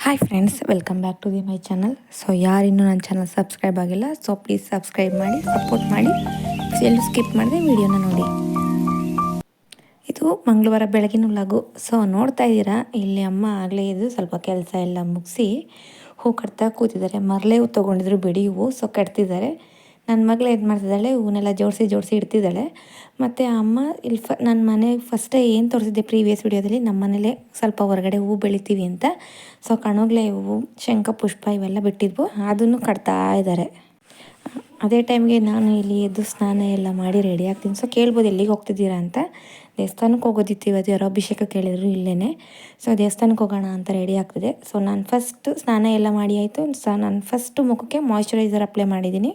Hi friends, welcome back to my channel. So ಯಾರಿನ್ನೂ ನನ್ನ channel subscribe ಆಗಿಲ್ಲ, so please subscribe ಮಾಡಿ, support ಮಾಡಿ. ಎಲ್ಲೂ ಸ್ಕಿಪ್ ಮಾಡಿದೆ ವಿಡಿಯೋನ ನೋಡಿ. ಇದು ಮಂಗಳವಾರ ಬೆಳಗಿನ ವ್ಲಾಗು. ಸೊ ನೋಡ್ತಾ ಇದ್ದೀರಾ, ಇಲ್ಲಿ ಅಮ್ಮ ಆಗಲೇ ಇದು ಸ್ವಲ್ಪ ಕೆಲಸ ಎಲ್ಲ ಮುಗಿಸಿ ಹೂ ಕಟ್ತಾ ಕೂತಿದ್ದಾರೆ. ಮರಳೆ ಹೂ ತೊಗೊಂಡಿದ್ರು, ಬಿಡಿ ಹೂವು. ಸೊ ಕಟ್ತಿದ್ದಾರೆ. ನನ್ನ ಮಗಳು ಏನು ಮಾಡ್ತಿದ್ದಾಳೆ, ಹೂನೆಲ್ಲ ಜೋಡಿಸಿ ಇಡ್ತಿದ್ದಾಳೆ. ಮತ್ತು ಅಮ್ಮ ಇಲ್ಲಿ ನನ್ನ ಮನೆಗೆ ಫಸ್ಟೇ ಏನು ತೋರಿಸಿದ್ದೆ ಪ್ರೀವಿಯಸ್ ವಿಡಿಯೋದಲ್ಲಿ, ನಮ್ಮ ಮನೇಲೇ ಸ್ವಲ್ಪ ಹೊರಗಡೆ ಹೂ ಬೆಳಿತೀವಿ ಅಂತ. ಸೊ ಕಣಗ್ಲೆ ಹೂವು, ಶಂಖ ಪುಷ್ಪ ಇವೆಲ್ಲ ಬಿಟ್ಟಿದ್ವು, ಅದನ್ನು ಕಟ್ತಾ ಇದ್ದಾರೆ. ಅದೇ ಟೈಮ್ಗೆ ನಾನು ಇಲ್ಲಿ ಎದ್ದು ಸ್ನಾನ ಎಲ್ಲ ಮಾಡಿ ರೆಡಿ ಆಗ್ತೀನಿ. ಸೊ ಕೇಳ್ಬೋದು ಎಲ್ಲಿಗೆ ಹೋಗ್ತಿದ್ದೀರಾ ಅಂತ. ದೇವಸ್ಥಾನಕ್ಕೆ ಹೋಗೋದಿತ್ತು ಇವತ್ತು, ಯಾರೋ ಅಭಿಷೇಕ ಕೇಳಿದ್ರು ಇಲ್ಲೇ. ಸೊ ದೇವಸ್ಥಾನಕ್ಕೆ ಹೋಗೋಣ ಅಂತ ರೆಡಿ ಆಗ್ತಿದೆ. ಸೊ ನಾನು ಫಸ್ಟ್ ಸ್ನಾನ ಎಲ್ಲ ಮಾಡಿ ಆಯಿತು. ನಾನು ಫಸ್ಟು ಮುಖಕ್ಕೆ ಮಾಯ್ಶ್ಚರೈಸರ್ ಅಪ್ಲೈ ಮಾಡಿದ್ದೀನಿ.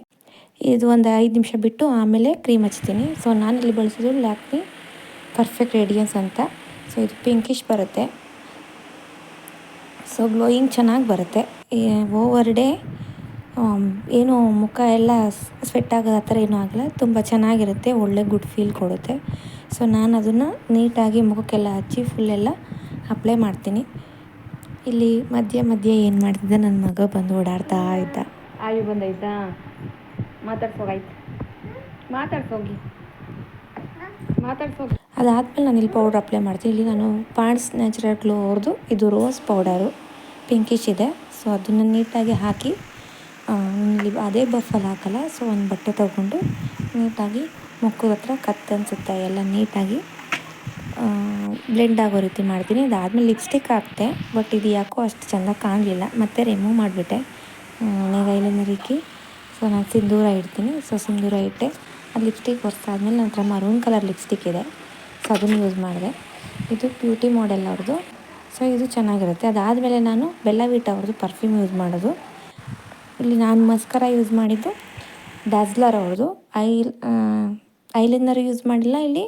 ಇದು ಒಂದು 5 ನಿಮಿಷ ಬಿಟ್ಟು ಆಮೇಲೆ ಕ್ರೀಮ್ ಹಚ್ತೀನಿ. ಸೊ ನಾನಿಲ್ಲಿ ಬಳಸೋದು ಲ್ಯಾಕ್ಮಿ ಪರ್ಫೆಕ್ಟ್ ರೇಡಿಯನ್ಸ್ ಅಂತ. ಸೊ ಇದು ಪಿಂಕಿಶ್ ಬರುತ್ತೆ. ಸೊ ಗ್ಲೋಯಿಂಗ್ ಚೆನ್ನಾಗಿ ಬರುತ್ತೆ. ಓವರ್ ಡೇ ಏನು ಮುಖ ಎಲ್ಲ ಸ್ವೆಟ್ ಆಗೋದು ಆ ಥರ ಏನೂ ಆಗಲ್ಲ. ತುಂಬ ಚೆನ್ನಾಗಿರುತ್ತೆ, ಒಳ್ಳೆ ಗುಡ್ ಫೀಲ್ ಕೊಡುತ್ತೆ. ಸೊ ನಾನು ಅದನ್ನು ನೀಟಾಗಿ ಮುಖಕ್ಕೆಲ್ಲ ಹಚ್ಚಿ ಫುಲ್ಲೆಲ್ಲ ಅಪ್ಲೈ ಮಾಡ್ತೀನಿ. ಇಲ್ಲಿ ಮಧ್ಯೆ ಏನು ಮಾಡ್ತಿದ್ದೆ, ನನ್ನ ಮಗ ಬಂದು ಓಡಾಡ್ತಾ ಇದ್ದ. ಆಯು ಬಂದೈತಾ, ಮಾತಾಡ್ಸೋಗಿ. ಅದಾದಮೇಲೆ ನಾನು ಇಲ್ಲಿ ಪೌಡ್ರ್ ಅಪ್ಲೈ ಮಾಡ್ತೀನಿ. ಇಲ್ಲಿ ನಾನು ಪಾಂಡ್ಸ್ ನ್ಯಾಚುರಲ್ ಗ್ಲೋ ಅವ್ರದ್ದು ಇದು ರೋಸ್ ಪೌಡರು ಪಿಂಕಿಶ್ ಇದೆ. ಸೊ ಅದನ್ನು ನೀಟಾಗಿ ಹಾಕಿ, ಇಲ್ಲಿ ಅದೇ ಬಫಲ್ಲಿ ಹಾಕಲ್ಲ. ಸೊ ಒಂದು ಬಟ್ಟೆ ತೊಗೊಂಡು ನೀಟಾಗಿ ಮುಖದ ಹತ್ರ ಕತ್ತನ್ಸುತ್ತೆ ಎಲ್ಲ ನೀಟಾಗಿ ಬ್ಲೆಂಡ್ ಆಗೋ ರೀತಿ ಮಾಡ್ತೀನಿ. ಅದಾದಮೇಲೆ ಲಿಪ್ಸ್ಟಿಕ್ ಹಾಕ್ತೆ, ಬಟ್ ಇದು ಯಾಕೋ ಅಷ್ಟು ಚೆಂದ ಕಾಣಲಿಲ್ಲ, ಮತ್ತೆ ರಿಮೂವ್ ಮಾಡಿಬಿಟ್ಟೆ. ಐಲೈನರ್ ಸೊ ನಾನು ಸಿಂಧೂರ ಇಡ್ತೀನಿ. ಸೊ ಸಿಂಧೂರ ಇಟ್ಟೆ. ಅದು ಲಿಪ್ಸ್ಟಿಕ್ ಒರೆಸಾದ್ಮೇಲೆ ನನ್ನ ಹತ್ರ ಮರೂನ್ ಕಲರ್ ಲಿಪ್ಸ್ಟಿಕ್ ಇದೆ. ಸೊ ಅದನ್ನು ಯೂಸ್ ಮಾಡಿದೆ. ಇದು ಬ್ಯೂಟಿ ಮಾಡೆಲ್ ಅವ್ರದ್ದು. ಸೊ ಇದು ಚೆನ್ನಾಗಿರುತ್ತೆ. ಅದಾದಮೇಲೆ ನಾನು ಬೆಲ್ಲ ವೀಟ ಅವ್ರದ್ದು ಪರ್ಫ್ಯೂಮ್ ಯೂಸ್ ಮಾಡೋದು. ಇಲ್ಲಿ ನಾನು ಮಸ್ಕರ ಯೂಸ್ ಮಾಡಿದ್ದು ಡಾಜ್ಲರ್ ಅವ್ರದ್ದು. ಐಲೈನರ್ ಯೂಸ್ ಮಾಡಿಲ್ಲ, ಇಲ್ಲಿ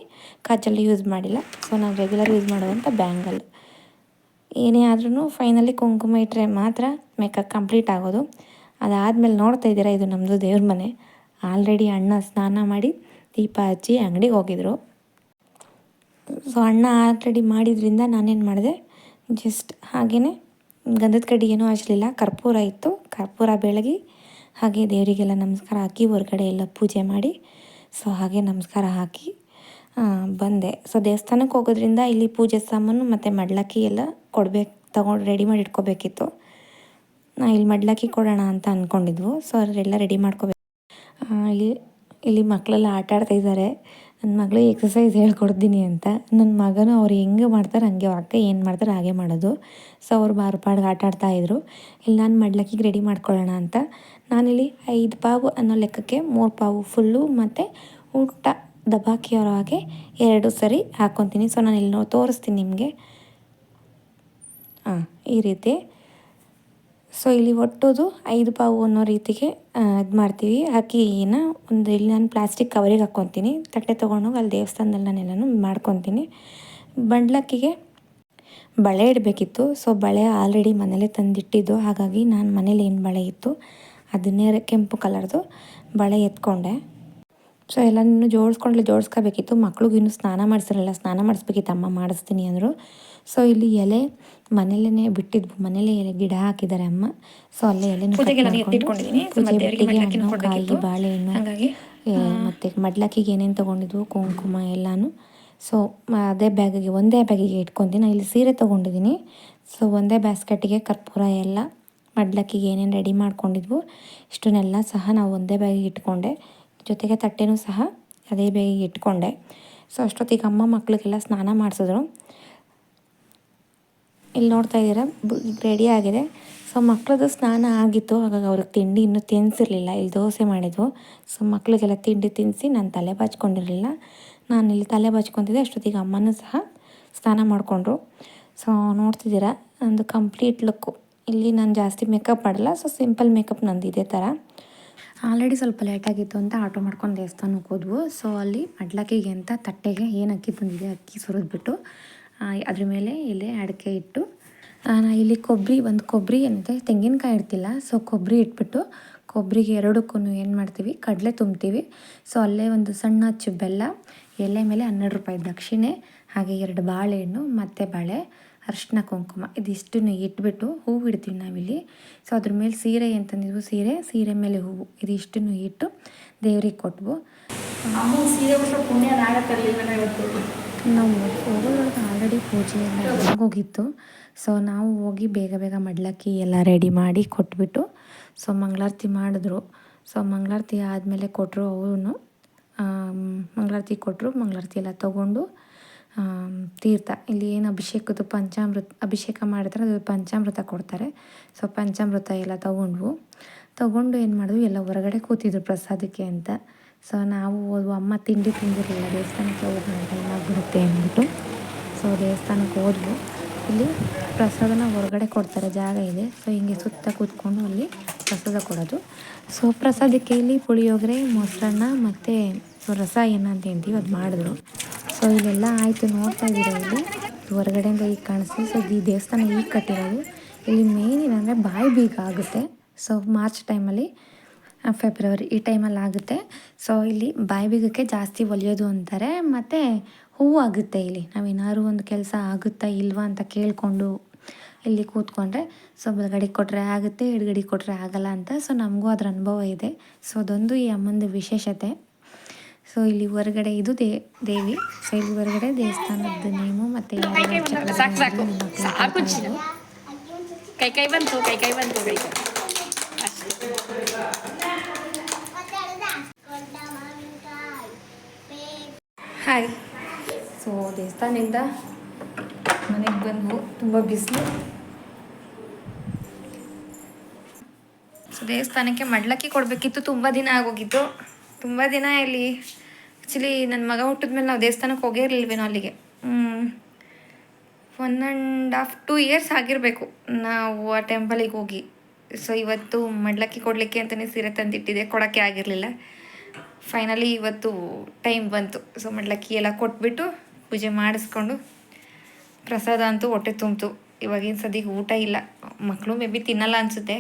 ಕಾಜಲ್ ಯೂಸ್ ಮಾಡಿಲ್ಲ. ಸೊ ನಾನು ರೆಗ್ಯುಲರ್ ಯೂಸ್ ಮಾಡೋದಂತ ಬ್ಯಾಂಗಲ್. ಏನೇ ಆದ್ರೂ ಫೈನಲಿ ಕುಂಕುಮ ಇಟ್ಟರೆ ಮಾತ್ರ ಮೇಕಪ್ ಕಂಪ್ಲೀಟ್ ಆಗೋದು. ಅದಾದಮೇಲೆ ನೋಡ್ತಾ ಇದ್ದೀರಾ, ಇದು ನಮ್ಮದು ದೇವ್ರ ಮನೆ. ಆಲ್ರೆಡಿ ಅಣ್ಣ ಸ್ನಾನ ಮಾಡಿ ದೀಪ ಹಚ್ಚಿ ಅಂಗಡಿಗೆ ಹೋಗಿದ್ರು. ಸೊ ಅಣ್ಣ ಆಲ್ರೆಡಿ ಮಾಡಿದ್ರಿಂದ ನಾನೇನು ಮಾಡಿದೆ, ಜಸ್ಟ್ ಹಾಗೇ ಗಂಧದ ಕಡ್ಡಿ ಏನೂ ಹಚ್ಚಲಿಲ್ಲ, ಕರ್ಪೂರ ಇತ್ತು, ಕರ್ಪೂರ ಬೆಳಗಿ ಹಾಗೆ ದೇವರಿಗೆಲ್ಲ ನಮಸ್ಕಾರ ಹಾಕಿ ಹೊರಗಡೆ ಎಲ್ಲ ಪೂಜೆ ಮಾಡಿ, ಸೊ ಹಾಗೆ ನಮಸ್ಕಾರ ಹಾಕಿ ಬಂದೆ. ಸೊ ದೇವಸ್ಥಾನಕ್ಕೆ ಹೋಗೋದ್ರಿಂದ ಇಲ್ಲಿ ಪೂಜೆ ಸಾಮಾನು ಮತ್ತು ಮಡ್ಲಕ್ಕಿ ಎಲ್ಲ ತೊಗೊಂಡು ರೆಡಿ ಮಾಡಿ ಇಟ್ಕೋಬೇಕಿತ್ತು. ಇಲ್ಲಿ ಮಡ್ಲಕ್ಕಿ ಕೊಡೋಣ ಅಂತ ಅಂದ್ಕೊಂಡಿದ್ವು. ಸೊ ಅವರೆಲ್ಲ ರೆಡಿ ಮಾಡ್ಕೋಬೇಕು. ಇಲ್ಲಿ ಮಕ್ಕಳೆಲ್ಲ ಆಟ ಆಡ್ತಾಯಿದ್ದಾರೆ. ನನ್ನ ಮಗಳು ಎಕ್ಸಸೈಸ್ ಹೇಳ್ಕೊಡ್ತೀನಿ ಅಂತ. ನನ್ನ ಮಗನೂ ಅವ್ರು ಹೆಂಗೆ ಮಾಡ್ತಾರೆ ಹಂಗೆ, ಅಕ್ಕ ಏನು ಮಾಡ್ತಾರೆ ಹಾಗೆ ಮಾಡೋದು. ಸೊ ಅವ್ರು ಬಾರ್ಪಾಡ್ಗೆ ಆಟ ಆಡ್ತಾಯಿದ್ರು. ಇಲ್ಲಿ ನಾನು ಮಡ್ಲಕ್ಕಿಗೆ ರೆಡಿ ಮಾಡ್ಕೊಳ್ಳೋಣ ಅಂತ ನಾನಿಲ್ಲಿ 5 ಪಾವು ಅನ್ನೋ ಲೆಕ್ಕಕ್ಕೆ 3 ಪಾವು ಫುಲ್ಲು ಮತ್ತು ಊಟ ದಬಾಕಿಯವ್ರ ಹಾಗೆ 2 ಸರಿ ಹಾಕ್ಕೊತೀನಿ. ಸೊ ನಾನು ಇಲ್ಲಿ ತೋರಿಸ್ತೀನಿ ನಿಮಗೆ. ಈ ರೀತಿ. ಸೊ ಇಲ್ಲಿ ಒಟ್ಟೋದು 5 ಪಾವು ಅನ್ನೋ ರೀತಿಗೆ ಇದು ಮಾಡ್ತೀವಿ. ಅಕ್ಕಿನ ಇಲ್ಲಿ ನಾನು ಪ್ಲಾಸ್ಟಿಕ್ ಕವರಿಗೆ ಹಾಕ್ಕೊತೀನಿ. ತಟ್ಟೆ ತೊಗೊಂಡೋಗಿ ಅಲ್ಲಿ ದೇವಸ್ಥಾನದಲ್ಲಿ ನಾನೆಲ್ಲನೂ ಮಾಡ್ಕೊತೀನಿ. ಬಂಡ್ಲಕ್ಕಿಗೆ ಬಳೆ ಇಡಬೇಕಿತ್ತು. ಸೊ ಬಳೆ ಆಲ್ರೆಡಿ ಮನೇಲೇ ತಂದಿಟ್ಟಿದ್ದು, ಹಾಗಾಗಿ ನಾನು ಮನೇಲಿ ಏನು ಬಳೆ ಇತ್ತು ಅದನ್ನೇ ಕೆಂಪು ಕಲರ್ದು ಬಳೆ ಎತ್ಕೊಂಡೆ. ಸೊ ಎಲ್ಲನೂ ಜೋಡಿಸ್ಕೋಬೇಕಿತ್ತು. ಮಕ್ಳಿಗೂ ಇನ್ನೂ ಸ್ನಾನ ಮಾಡಿಸಿರಲಿಲ್ಲ, ಸ್ನಾನ ಮಾಡಿಸ್ಬೇಕಿತ್ತು, ಅಮ್ಮ ಮಾಡಿಸ್ತೀನಿ ಅಂದರು. ಸೊ ಇಲ್ಲಿ ಎಲೆ ಮನೇಲೇ ಬಿಟ್ಟಿದ್ವು, ಮನೇಲೇ ಎಲೆ ಗಿಡ ಹಾಕಿದ್ದಾರೆ ಅಮ್ಮ. ಸೊ ಅಲ್ಲೇ ಎಲೆನೂ ಪೂಜೆ ಬಟ್ಟೆಗೆ ಹಣ್ಣು, ಕಾಯಿ, ಬಾಳೆಹಣ್ಣು, ಮತ್ತು ಮಡ್ಲಕ್ಕಿಗೆ ಏನೇನು ತೊಗೊಂಡಿದ್ವು ಕುಂಕುಮ ಎಲ್ಲನೂ. ಸೊ ಒಂದೇ ಬ್ಯಾಗಿಗೆ ಇಟ್ಕೊತೀನಿ. ಇಲ್ಲಿ ಸೀರೆ ತೊಗೊಂಡಿದ್ದೀನಿ. ಸೊ ಒಂದೇ ಬ್ಯಾಸ್ಕೆಟಿಗೆ ಕರ್ಪೂರ ಎಲ್ಲ ಮಡ್ಲಕ್ಕಿಗೆ ಏನೇನು ರೆಡಿ ಮಾಡ್ಕೊಂಡಿದ್ವು ಇಷ್ಟನ್ನೆಲ್ಲ ಸಹ ನಾವು ಒಂದೇ ಬ್ಯಾಗಿಗೆ ಇಟ್ಕೊಂಡೆ. ಜೊತೆಗೆ ತಟ್ಟೆನೂ ಸಹ ಅದೇ ಬ್ಯಾಗಿಗೆ ಇಟ್ಕೊಂಡೆ. ಸೊ ಅಷ್ಟೊತ್ತಿಗೆ ಅಮ್ಮ ಮಕ್ಕಳಿಗೆಲ್ಲ ಸ್ನಾನ ಮಾಡಿಸಿದ್ರು. ಇಲ್ಲಿ ನೋಡ್ತಾ ಇದ್ದೀರಾ, ರೆಡಿ ಆಗಿದೆ. ಸೊ ಮಕ್ಳದ್ದು ಸ್ನಾನ ಆಗಿತ್ತು, ಹಾಗಾಗಿ ಅವ್ರಿಗೆ ತಿಂಡಿ ಇನ್ನೂ ತಿನ್ನಿಸಿರಲಿಲ್ಲ. ಇಲ್ಲಿ ದೋಸೆ ಮಾಡಿದ್ವು. ಸೊ ಮಕ್ಕಳಿಗೆಲ್ಲ ತಿಂಡಿ ತಿನ್ನಿಸಿ ನಾನು ತಲೆ ಬಾಚ್ಕೊಂಡಿರಲಿಲ್ಲ. ನಾನು ಇಲ್ಲಿ ತಲೆ ಬಾಚ್ಕೊತಿದ್ದೆ. ಅಷ್ಟೊತ್ತಿಗೆ ಅಮ್ಮನೂ ಸಹ ಸ್ನಾನ ಮಾಡಿಕೊಂಡ್ರು. ಸೊ ನೋಡ್ತಿದ್ದೀರಾ ಒಂದು ಕಂಪ್ಲೀಟ್ ಲುಕ್ಕು. ಇಲ್ಲಿ ನಾನು ಜಾಸ್ತಿ ಮೇಕಪ್ ಮಾಡಲ್ಲ. ಸೊ ಸಿಂಪಲ್ ಮೇಕಪ್ ನಂದು ಇದೇ ಥರ. ಆಲ್ರೆಡಿ ಸ್ವಲ್ಪ ಲೇಟಾಗಿತ್ತು ಅಂತ ಆಟೋ ಮಾಡ್ಕೊಂಡು ದೇವಸ್ಥಾನಕ್ಕೆ ಹೋದ್ವು. ಸೊ ಅಲ್ಲಿ ಮಡ್ಲಕ್ಕಿಗೆ ಅಂತ ತಟ್ಟೆಗೆ ಏನು ಅಕ್ಕಿ ತಂದಿದೆ ಅಕ್ಕಿ ಸುರಿದ್ಬಿಟ್ಟು ಅದ್ರ ಮೇಲೆ ಎಲೆ ಅಡಿಕೆ ಇಟ್ಟು ಇಲ್ಲಿ ಕೊಬ್ಬರಿ ಏನಿದೆ ತೆಂಗಿನಕಾಯಿ ಇಡ್ತಿಲ್ಲ. ಸೊ ಕೊಬ್ಬರಿ ಇಟ್ಬಿಟ್ಟು ಕೊಬ್ಬರಿಗೆ ಎರಡಕ್ಕೂ ಏನು ಮಾಡ್ತೀವಿ, ಕಡಲೆ ತುಂಬ್ತೀವಿ. ಸೊ ಅಲ್ಲೇ ಒಂದು ಸಣ್ಣ ಬೆಲ್ಲ, ಎಲೆ ಮೇಲೆ 12 ರೂಪಾಯಿ ದಕ್ಷಿಣೆ, ಹಾಗೆ 2 ಬಾಳೆಹಣ್ಣು ಮತ್ತು ಬಳೆ, ಅರಿಶಿನ ಕುಂಕುಮ ಇದಿಷ್ಟನ್ನು ಇಟ್ಬಿಟ್ಟು ಹೂವು ಇಡ್ತೀವಿ ನಾವಿಲ್ಲಿ. ಸೊ ಅದ್ರ ಮೇಲೆ ಸೀರೆ ಅಂತಂದಿದ್ವು, ಸೀರೆ ಮೇಲೆ ಹೂವು ಇದಿಷ್ಟನ್ನು ಇಟ್ಟು ದೇವ್ರಿಗೆ ಕೊಟ್ವು. ಸೀರೆ ಪುಣ್ಯ ಇವತ್ತು ನಾವು ಹೋಗೋದ್ರೊಳಗೆ ಆಲ್ರೆಡಿ ಪೂಜೆ ಎಲ್ಲ ಹೋಗಿತ್ತು. ಸೊ ನಾವು ಹೋಗಿ ಬೇಗ ಬೇಗ ಮಡ್ಲಕ್ಕಿ ಎಲ್ಲ ರೆಡಿ ಮಾಡಿ ಕೊಟ್ಬಿಟ್ಟು ಸೊ ಮಂಗಳಾರತಿ ಮಾಡಿದ್ರು. ಸೊ ಮಂಗಳಾರತಿ ಆದಮೇಲೆ ಕೊಟ್ಟರು ಅವನು ಮಂಗಳಾರತಿ ಕೊಟ್ಟರು. ಮಂಗಳಾರತಿ ಎಲ್ಲ ತೊಗೊಂಡು ತೀರ್ಥ ಇಲ್ಲಿ ಏನು ಅಭಿಷೇಕದ್ದು ಅಭಿಷೇಕ ಮಾಡಿದ್ರೆ ಅದು ಪಂಚಾಮೃತ ಕೊಡ್ತಾರೆ. ಸೊ ಪಂಚಾಮೃತ ಎಲ್ಲ ತೊಗೊಂಡು ಏನು ಮಾಡಿದ್ವು, ಎಲ್ಲ ಹೊರಗಡೆ ಕೂತಿದ್ರು ಪ್ರಸಾದಕ್ಕೆ ಅಂತ. ಸೊ ನಾವು ಹೋದ್ವು. ಅಮ್ಮ ತಿಂಡಿ ತಿಂದಿರಲಿಲ್ಲ, ದೇವಸ್ಥಾನಕ್ಕೆ ಹೋಗೋಣ ಟೈಮ್ ಆಗಿಬಿಡುತ್ತೆ ಅಂದ್ಬಿಟ್ಟು. ಸೊ ದೇವಸ್ಥಾನಕ್ಕೆ ಹೋದ್ವು. ಇಲ್ಲಿ ಪ್ರಸಾದನ ಹೊರಗಡೆ ಕೊಡ್ತಾರೆ, ಜಾಗ ಇದೆ. ಸೊ ಹಿಂಗೆ ಸುತ್ತ ಕೂತ್ಕೊಂಡು ಅಲ್ಲಿ ಪ್ರಸಾದ ಕೊಡೋದು. ಸೊ ಪ್ರಸಾದಕ್ಕೆ ಇಲ್ಲಿ ಪುಳಿಯೋಗರೆ, ಮೊಸರನ್ನ ಮತ್ತು ರಸ ಏನಂತ ಹೇಳ್ತೀವಿ ಅದು ಮಾಡಿದ್ರು. ಸೊ ಇಲ್ಲೆಲ್ಲ ಆಯಿತು, ನೋಡ್ತಾ ಇದ್ದೀರಾ ಇಲ್ಲಿ ಹೊರಗಡೆಯಿಂದ ಈಗ ಕಾಣಿಸ್ತೀವಿ. ಸೊ ಈ ದೇವಸ್ಥಾನ ಈಗ ಕಟ್ಟಿರೋದು. ಇಲ್ಲಿ ಮೇನ್ ಏನಂದರೆ ಬಾಯಿ ಬೀಗ ಆಗುತ್ತೆ. ಸೊ ಮಾರ್ಚ್ ಟೈಮಲ್ಲಿ, ಫೆಬ್ರವರಿ ಈ ಟೈಮಲ್ಲಿ ಆಗುತ್ತೆ. ಸೊ ಇಲ್ಲಿ ಬಾಯಿ ಬೀಗಕ್ಕೆ ಜಾಸ್ತಿ ಒಲಿಯೋದು ಅಂತಾರೆ. ಮತ್ತು ಹೂವು ಆಗುತ್ತೆ ಇಲ್ಲಿ. ನಾವೇನಾದ್ರು ಒಂದು ಕೆಲಸ ಆಗುತ್ತಾ ಇಲ್ವಾ ಅಂತ ಕೇಳಿಕೊಂಡು ಇಲ್ಲಿ ಕೂತ್ಕೊಂಡ್ರೆ ಸೊ ಬಲಗಡೆ ಕೊಟ್ಟರೆ ಆಗುತ್ತೆ, ಎಡಗಡೆ ಕೊಟ್ಟರೆ ಆಗಲ್ಲ ಅಂತ. ಸೊ ನಮಗೂ ಅದರ ಅನುಭವ ಇದೆ. ಸೊ ಅದೊಂದು ಈ ಅಮ್ಮಂದು ವಿಶೇಷತೆ. ಸೊ ಇಲ್ಲಿ ಹೊರಗಡೆ ಇದು ದೇವಿ. ಸೊ ಇಲ್ಲಿ ಹೊರಗಡೆ ದೇವಸ್ಥಾನದ ನೇಮು ಮತ್ತು ಕೈ ಬಂತು ಹಾಯ್. ಸೊ ದೇವಸ್ಥಾನದಿಂದ ಮನೆಗೆ ಬಂದವು, ತುಂಬ ಬಿಸಿಲು. ಸೊ ದೇವಸ್ಥಾನಕ್ಕೆ ಮಡ್ಲಕ್ಕಿ ಕೊಡಬೇಕಿತ್ತು, ತುಂಬ ದಿನ ಆಗೋಗಿತ್ತು. ತುಂಬ ದಿನ ಇಲ್ಲಿ ಆ್ಯಕ್ಚುಲಿ ನನ್ನ ಮಗ ಹುಟ್ಟಿದ್ಮೇಲೆ ನಾವು ದೇವಸ್ಥಾನಕ್ಕೆ ಹೋಗಿರಲಿಲ್ವೇನೋ ಅಲ್ಲಿಗೆ. 1.5-2 ಇಯರ್ಸ್ ಆಗಿರಬೇಕು ನಾವು ಆ ಟೆಂಪಲಿಗೆ ಹೋಗಿ. ಸೊ ಇವತ್ತು ಮಡ್ಲಕ್ಕಿ ಕೊಡಲಿಕ್ಕೆ ಅಂತಲೇ ಸೀರೆ ತಂದಿಟ್ಟಿದೆ, ಕೊಡೋಕ್ಕೆ ಆಗಿರಲಿಲ್ಲ. ಫೈನಲಿ ಇವತ್ತು ಟೈಮ್ ಬಂತು. ಸೊ ಮಡ್ಲಕ್ಕಿ ಎಲ್ಲ ಕೊಟ್ಬಿಟ್ಟು ಪೂಜೆ ಮಾಡಿಸ್ಕೊಂಡು ಪ್ರಸಾದ ಅಂತೂ ಹೊಟ್ಟೆ ತುಂಬಿತು. ಇವಾಗಿನ ಸದ್ಯಕ್ಕೆ ಊಟ ಇಲ್ಲ. ಮಕ್ಕಳು ಮೇ ಬಿ ತಿನ್ನಲ್ಲ ಅನಿಸುತ್ತೆ.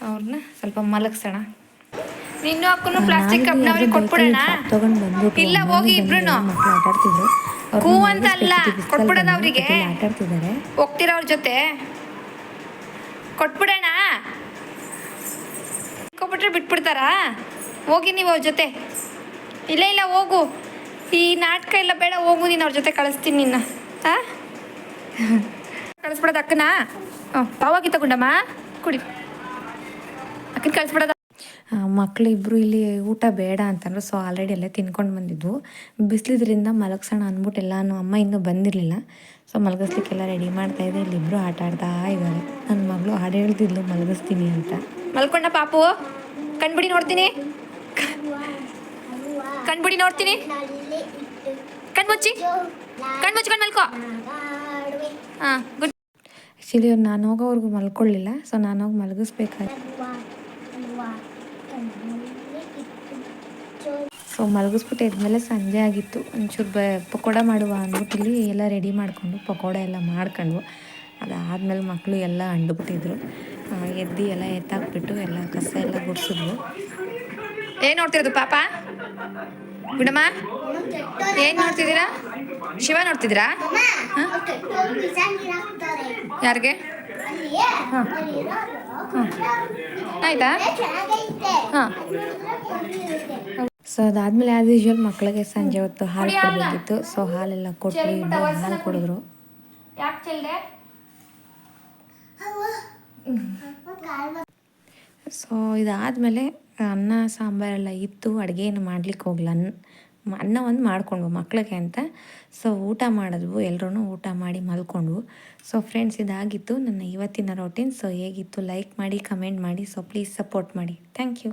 ಅವ್ರನ್ನ ಸ್ವಲ್ಪ ಮಲಗಿಸೋಣ. ನಿನ್ನೂ ಹಾಕೊಂಡು ಪ್ಲಾಸ್ಟಿಕ್ ಕಪ್ನವ್ರಿಗೆ ಕೊಟ್ಬಿಡೋಣ. ಇಲ್ಲ ಹೋಗಿ ಇಬ್ರು ಮಕ್ಕಳು ಆಟಾಡ್ತಿದ್ರು. ಕೂ ಅಂತ ಅಲ್ಲ, ಕೊಟ್ಬಿಡೋಣ ಅವರಿಗೆ. ಆಟಾಡ್ತಿದ್ದಾರೆ, ಹೋಗ್ತೀರ ಅವ್ರ ಜೊತೆ? ಕೊಟ್ಬಿಡೋಣ. ಕೊಟ್ಬಿಟ್ರೆ ಬಿಟ್ಬಿಡ್ತಾರಾ? ಹೋಗಿ ನೀವು ಅವ್ರ ಜೊತೆ. ಇಲ್ಲ ಹೋಗು, ಈ ನಾಟಕ ಎಲ್ಲ ಬೇಡ, ಹೋಗು ನೀನು ಅವ್ರ ಜೊತೆ. ಕಳಿಸ್ತೀನಿ ನಿನ್ನ. ಹಾಂ ಕಳಿಸ್ಬಿಡೋದು ಅಕ್ಕನ? ಪಾವಾಗಿ ತಗೊಂಡಮ್ಮ ಕುಡಿ, ಅಕ್ಕನ ಕಳಿಸ್ಬಿಡೋದ. ಮಕ್ಕಳಿಬ್ರು ಇಲ್ಲಿ ಊಟ ಬೇಡ ಅಂತಂದ್ರು. ಸೊ ಆಲ್ರೆಡಿ ಎಲ್ಲ ತಿನ್ಕೊಂಡು ಬಂದಿದ್ವು. ಬಿಸಿಲಿದ್ರಿಂದ ಮಲಗಿಸೋಣ ಅಂದ್ಬಿಟ್ಟು ಎಲ್ಲಾನು. ಅಮ್ಮ ಇನ್ನೂ ಬಂದಿರಲಿಲ್ಲ. ಸೊ ಮಲಗಿಸ್ಲಿಕ್ಕೆಲ್ಲ ರೆಡಿ ಮಾಡ್ತಾಯಿದ್ದೆ. ಇಲ್ಲಿಬ್ಬರು ಆಟ ಆಡ್ತಾ ಇದ್ದಾರೆ. ನನ್ನ ಮಗಳು ಹಾಡು ಹೇಳ್ತಿದ್ಲು ಮಲಗಿಸ್ತೀನಿ ಅಂತ. ಮಲ್ಕೊಂಡ ಪಾಪು? ಕಣ್ಬಿಡಿ ನೋಡ್ತೀನಿ, ಕಣ್ಮುಚ್ಚಿ ಕಣ್ಮುಚ್ಕೊಂಡು ಮಲ್ಕೋ. ಹಾಂ ಗುಡ್. ಆ್ಯಕ್ಚುಲಿ ಅವ್ರು ನಾನು ಹೋಗೋವ್ರಿಗೂ ಮಲ್ಕೊಳ್ಳಿಲ್ಲ. ಸೊ ನಾನು ಹೋಗಿ ಮಲಗಿಸ್ಬೇಕಾಯ್ತು. ಸೊ ಮಲಗಿಸ್ಬಿಟ್ಟು ಎದ್ಮೇಲೆ ಸಂಜೆ ಆಗಿತ್ತು. ಒಂಚೂರು ಪಕೋಡ ಮಾಡುವ ಅಂದ್ಬಿಟ್ಟು ಇಲ್ಲಿ ಎಲ್ಲ ರೆಡಿ ಮಾಡಿಕೊಂಡು ಪಕೋಡ ಎಲ್ಲ ಮಾಡ್ಕೊಂಡ್ವು. ಅದಾದಮೇಲೆ ಮಕ್ಕಳು ಎಲ್ಲ ಅಂಡುಬಿಟ್ಟಿದ್ರು. ಎದ್ದು ಎಲ್ಲ ಎತ್ತಾಕ್ಬಿಟ್ಟು ಎಲ್ಲ ಕಸ ಎಲ್ಲ ಗುಡಿಸಿದ್ವು. ಏನು ನೋಡ್ತಿರೋದು ಪಾಪ? ಗುಡಮ್ಮ ಏನು ನೋಡ್ತಿದ್ದೀರಾ? ಶಿವ ನೋಡ್ತಿದ್ದೀರಾ? ಯಾರಿಗೆ? ಹಾಂ ಆಯಿತಾ? ಹಾಂ. ಸೊ ಅದಾದಮೇಲೆ ಆ್ಯಸ್ ಯೂಶ್ವಲ್ ಮಕ್ಕಳಿಗೆ ಸಂಜೆ ಹೊತ್ತು ಹಾಲು ಕೊಡಬೇಕಿತ್ತು. ಸೊ ಹಾಲೆಲ್ಲ ಕೊಟ್ಟು ಹಾಲು ಕುಡಿದ್ರು. ಸೊ ಇದಾದಮೇಲೆ ಅನ್ನ ಸಾಂಬಾರೆಲ್ಲ ಇತ್ತು. ಅಡುಗೆ ಏನು ಮಾಡ್ಲಿಕ್ಕೆ ಹೋಗಲ್ಲ. ಅನ್ನ ಒಂದು ಮಾಡ್ಕೊಂಡ್ವು ಮಕ್ಕಳಿಗೆ ಅಂತ. ಸೊ ಊಟ ಮಾಡಿದ್ವು, ಎಲ್ಲರೂ ಊಟ ಮಾಡಿ ಮಲ್ಕೊಂಡ್ವು. ಸೊ ಫ್ರೆಂಡ್ಸ್ ಇದಾಗಿತ್ತು ನನ್ನ ಇವತ್ತಿನ ರೊಟೀನ್. ಸೊ ಹೇಗಿತ್ತು ಲೈಕ್ ಮಾಡಿ, ಕಮೆಂಟ್ ಮಾಡಿ. ಸೊ ಪ್ಲೀಸ್ ಸಪೋರ್ಟ್ ಮಾಡಿ. Thank you.